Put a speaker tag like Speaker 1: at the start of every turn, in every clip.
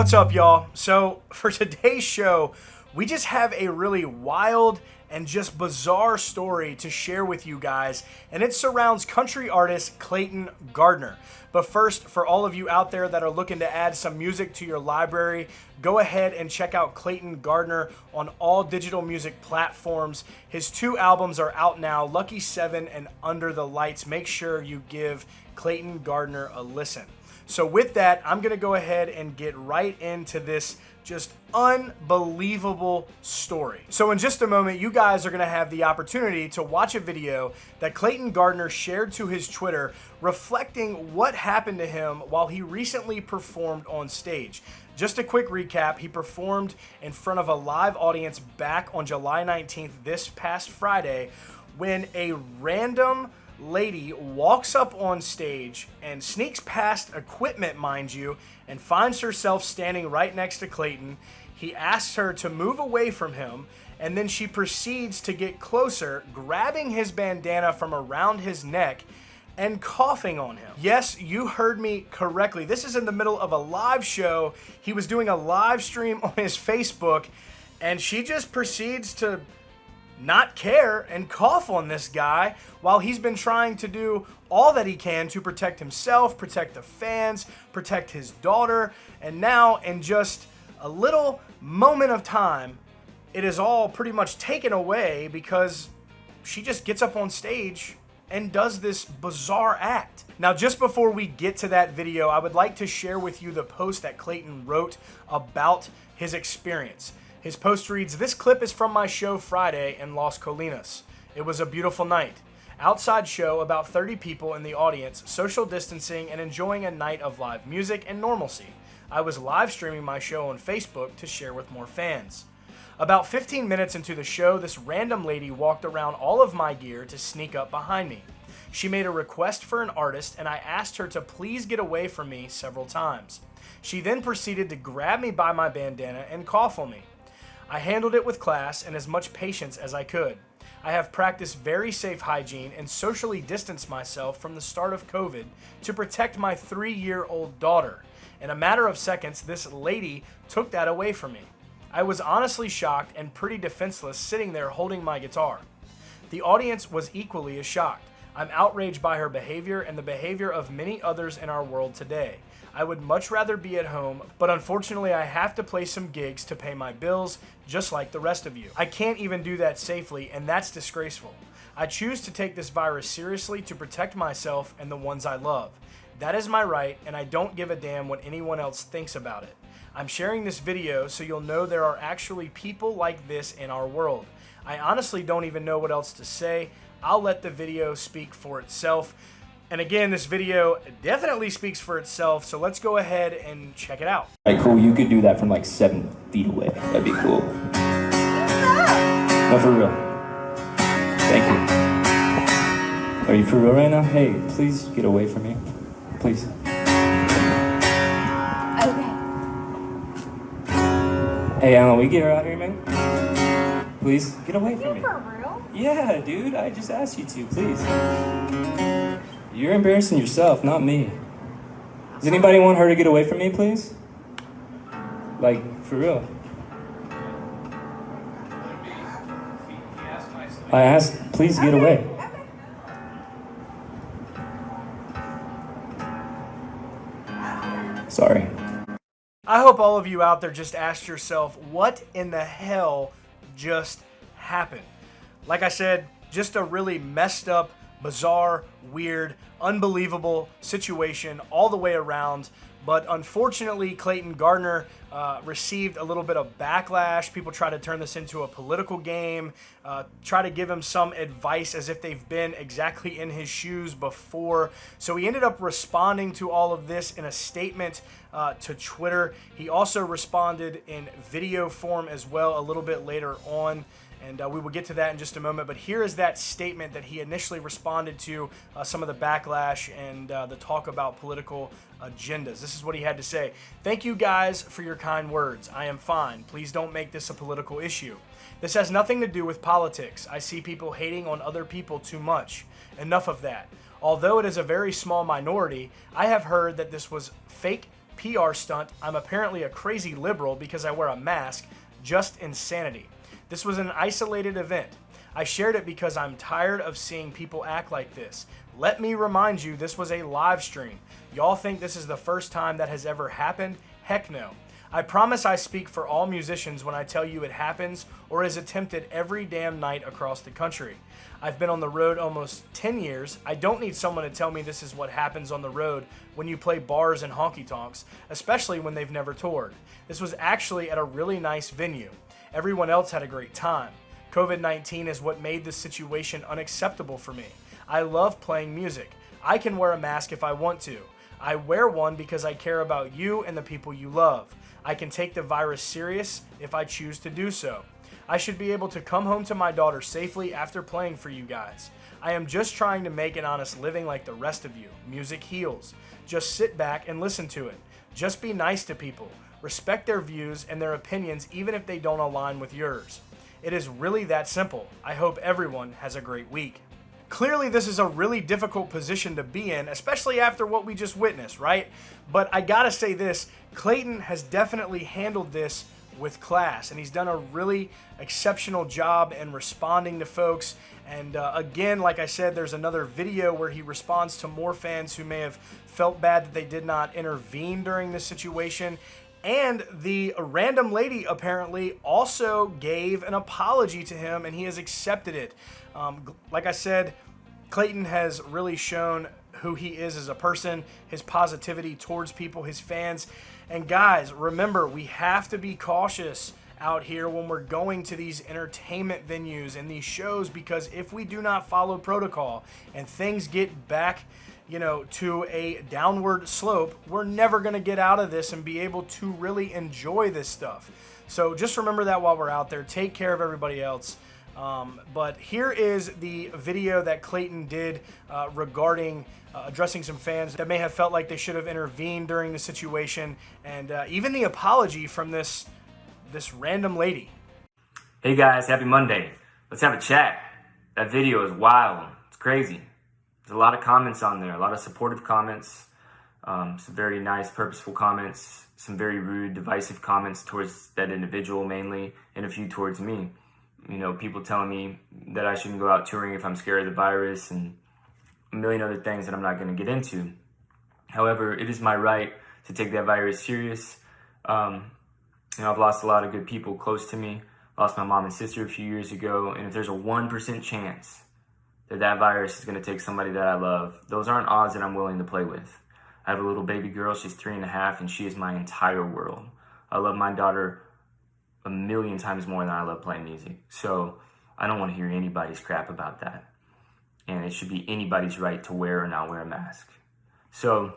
Speaker 1: What's up, y'all? So for today's show, we just have a really wild and just bizarre story to share with you guys, and it surrounds country artist Clayton Gardner. But first, for all of you out there that are looking to add some music to your library, go ahead and check out Clayton Gardner on all digital music platforms. His 2 albums are out now, Lucky 7 and Under the Lights. Make sure you give Clayton Gardner a listen. So with that, I'm going to go ahead and get right into this just unbelievable story. So in just a moment, you guys are going to have the opportunity to watch a video that Clayton Gardner shared to his Twitter reflecting what happened to him while he recently performed on stage. Just a quick recap, he performed in front of a live audience back on July 19th, this past Friday, when a random lady walks up on stage and sneaks past equipment, mind you, and finds herself standing right next to Clayton. He asks her to move away from him, and then she proceeds to get closer, grabbing his bandana from around his neck and coughing on him. Yes, you heard me correctly. This is in the middle of a live show. He was doing a live stream on his Facebook, and she just proceeds to not care and cough on this guy while he's been trying to do all that he can to protect himself, protect the fans, protect his daughter, and now in just a little moment of time, it is all pretty much taken away because she just gets up on stage and does this bizarre act. Now, just before we get to that video, I would like to share with you the post that Clayton wrote about his experience. His post reads, "This clip is from my show Friday in Las Colinas. It was a beautiful night. Outside show, about 30 people in the audience, social distancing and enjoying a night of live music and normalcy. I was live streaming my show on Facebook to share with more fans. About 15 minutes into the show, this random lady walked around all of my gear to sneak up behind me. She made a request for an artist and I asked her to please get away from me several times. She then proceeded to grab me by my bandana and cough on me. I handled it with class and as much patience as I could. I have practiced very safe hygiene and socially distanced myself from the start of COVID to protect my 3-year-old daughter. In a matter of seconds, this lady took that away from me. I was honestly shocked and pretty defenseless sitting there holding my guitar. The audience was equally as shocked. I'm outraged by her behavior and the behavior of many others in our world today. I would much rather be at home, but unfortunately I have to play some gigs to pay my bills, just like the rest of you. I can't even do that safely, and that's disgraceful. I choose to take this virus seriously to protect myself and the ones I love. That is my right, and I don't give a damn what anyone else thinks about it. I'm sharing this video so you'll know there are actually people like this in our world. I honestly don't even know what else to say. I'll let the video speak for itself." And again, this video definitely speaks for itself, so let's go ahead and check it out.
Speaker 2: All right, cool. You could do that from like 7 feet away. That'd be cool. No, for real. Thank you. Are you for real right now? Hey, please get away from me. Please.
Speaker 3: Okay.
Speaker 2: Hey, Alan, we get her out here, man? Please, get away from me.
Speaker 3: For real?
Speaker 2: Yeah, dude, I just asked you to, please. You're embarrassing yourself, not me. Does anybody want her to get away from me, please? Like, for real. I asked, please get away. Sorry.
Speaker 1: I hope all of you out there just asked yourself, what in the hell just happened? Like I said, just a really messed up, bizarre, weird, unbelievable situation all the way around. But unfortunately, Clayton Gardner received a little bit of backlash. People try to turn this into a political game, try to give him some advice as if they've been exactly in his shoes before. So he ended up responding to all of this in a statement to Twitter. He also responded in video form as well a little bit later on. And we will get to that in just a moment. But here is that statement that he initially responded to some of the backlash and the talk about political agendas. This is what he had to say. "Thank you guys for your kind words. I am fine. Please don't make this a political issue. This has nothing to do with politics. I see people hating on other people too much. Enough of that. Although it is a very small minority, I have heard that this was fake PR stunt. I'm apparently a crazy liberal because I wear a mask. Just insanity. This was an isolated event. I shared it because I'm tired of seeing people act like this. Let me remind you, this was a live stream. Y'all think this is the first time that has ever happened? Heck no. I promise I speak for all musicians when I tell you it happens or is attempted every damn night across the country. I've been on the road almost 10 years. I don't need someone to tell me this is what happens on the road when you play bars and honky-tonks, especially when they've never toured. This was actually at a really nice venue. Everyone else had a great time. COVID-19 is what made this situation unacceptable for me. I love playing music. I can wear a mask if I want to. I wear one because I care about you and the people you love. I can take the virus serious if I choose to do so. I should be able to come home to my daughter safely after playing for you guys. I am just trying to make an honest living like the rest of you. Music heals. Just sit back and listen to it. Just be nice to people. Respect their views and their opinions even if they don't align with yours. It is really that simple. I hope everyone has a great week. Clearly, this is a really difficult position to be in, especially after what we just witnessed, right? But I gotta say this, Clayton has definitely handled this with class, and he's done a really exceptional job in responding to folks. And again, like I said, there's another video where he responds to more fans who may have felt bad that they did not intervene during this situation. And the random lady apparently also gave an apology to him, and he has accepted it. Like I said, Clayton has really shown who he is as a person, his positivity towards people, his fans. And guys, remember, we have to be cautious out here when we're going to these entertainment venues and these shows, because if we do not follow protocol and things get back, to a downward slope, we're never going to get out of this and be able to really enjoy this stuff. So just remember that while we're out there. Take care of everybody else. But here is the video that Clayton did regarding addressing some fans that may have felt like they should have intervened during the situation, and even the apology from this random lady.
Speaker 3: Hey guys, happy Monday. Let's have a chat. That video is wild. It's crazy. There's a lot of comments on there, a lot of supportive comments, some very nice, purposeful comments, some very rude, divisive comments towards that individual mainly, and a few towards me. People telling me that I shouldn't go out touring if I'm scared of the virus, and a million other things that I'm not going to get into. However, it is my right to take that virus serious. I've lost a lot of good people close to me. Lost my mom and sister a few years ago, and if there's a 1% chance that virus is going to take somebody that I love, those aren't odds that I'm willing to play with. I have a little baby girl, she's 3.5, and she is my entire world. I love my daughter a million times more than I love playing music. So I don't want to hear anybody's crap about that. And it should be anybody's right to wear or not wear a mask. So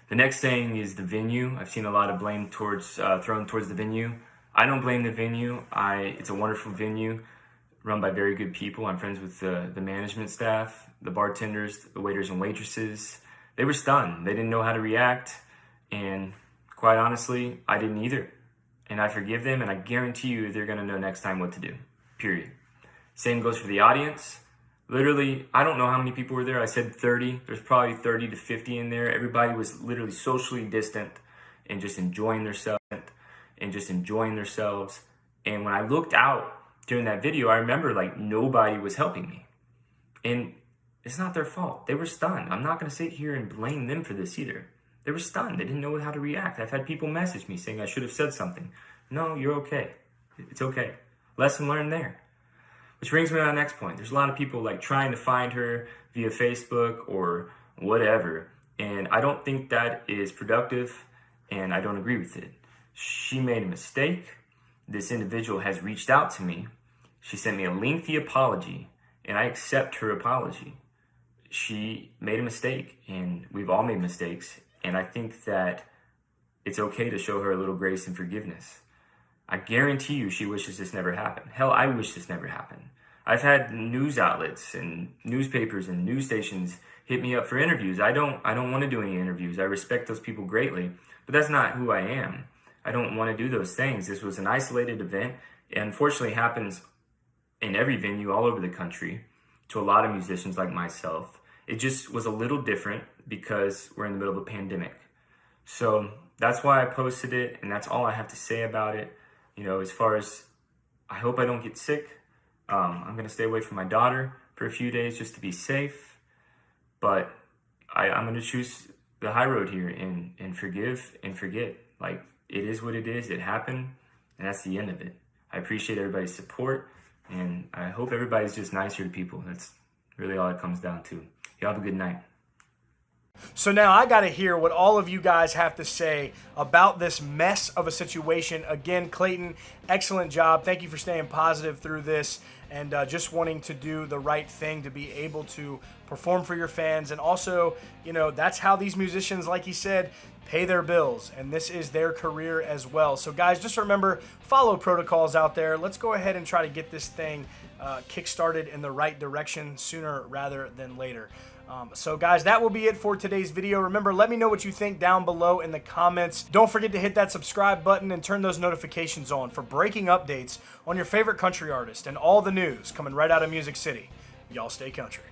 Speaker 3: the next thing is the venue. I've seen a lot of blame thrown towards the venue. I don't blame the venue. It's a wonderful venue run by very good people. I'm friends with the management staff, the bartenders, the waiters and waitresses. They were stunned. They didn't know how to react. And quite honestly, I didn't either. And I forgive them, and I guarantee you they're going to know next time what to do, period. Same goes for the audience. Literally, I don't know how many people were there. I said 30. There's probably 30 to 50 in there. Everybody was literally socially distant and just enjoying themselves. And when I looked out during that video, I remember nobody was helping me. And it's not their fault. They were stunned. I'm not going to sit here and blame them for this either. They were stunned. They didn't know how to react. I've had people message me saying I should have said something. No, you're okay. It's okay. Lesson learned there. Which brings me to my next point. There's a lot of people trying to find her via Facebook or whatever. And I don't think that is productive, and I don't agree with it. She made a mistake. This individual has reached out to me. She sent me a lengthy apology, and I accept her apology. She made a mistake, and we've all made mistakes. And I think that it's okay to show her a little grace and forgiveness. I guarantee you she wishes this never happened. Hell, I wish this never happened. I've had news outlets and newspapers and news stations hit me up for interviews. I don't want to do any interviews. I respect those people greatly, but that's not who I am. I don't want to do those things. This was an isolated event. It unfortunately happens in every venue all over the country to a lot of musicians like myself. It just was a little different because we're in the middle of a pandemic. So that's why I posted it, and that's all I have to say about it. You know, as far as, I hope I don't get sick. I'm going to stay away from my daughter for a few days just to be safe. But I'm going to choose the high road here and forgive and forget. Like, it is what it is. It happened, and that's the end of it. I appreciate everybody's support, and I hope everybody's just nicer to people. That's really all it comes down to. Y'all have a good night.
Speaker 1: So now I got to hear what all of you guys have to say about this mess of a situation. Again, Clayton, excellent job. Thank you for staying positive through this and just wanting to do the right thing to be able to perform for your fans. And also, you know, that's how these musicians, like he said, pay their bills. And this is their career as well. So guys, just remember, follow protocols out there. Let's go ahead and try to get this thing kick-started in the right direction sooner rather than later. So guys, that will be it for today's video. Remember, let me know what you think down below in the comments. Don't forget to hit that subscribe button and turn those notifications on for breaking updates on your favorite country artist and all the news coming right out of Music City. Y'all stay country.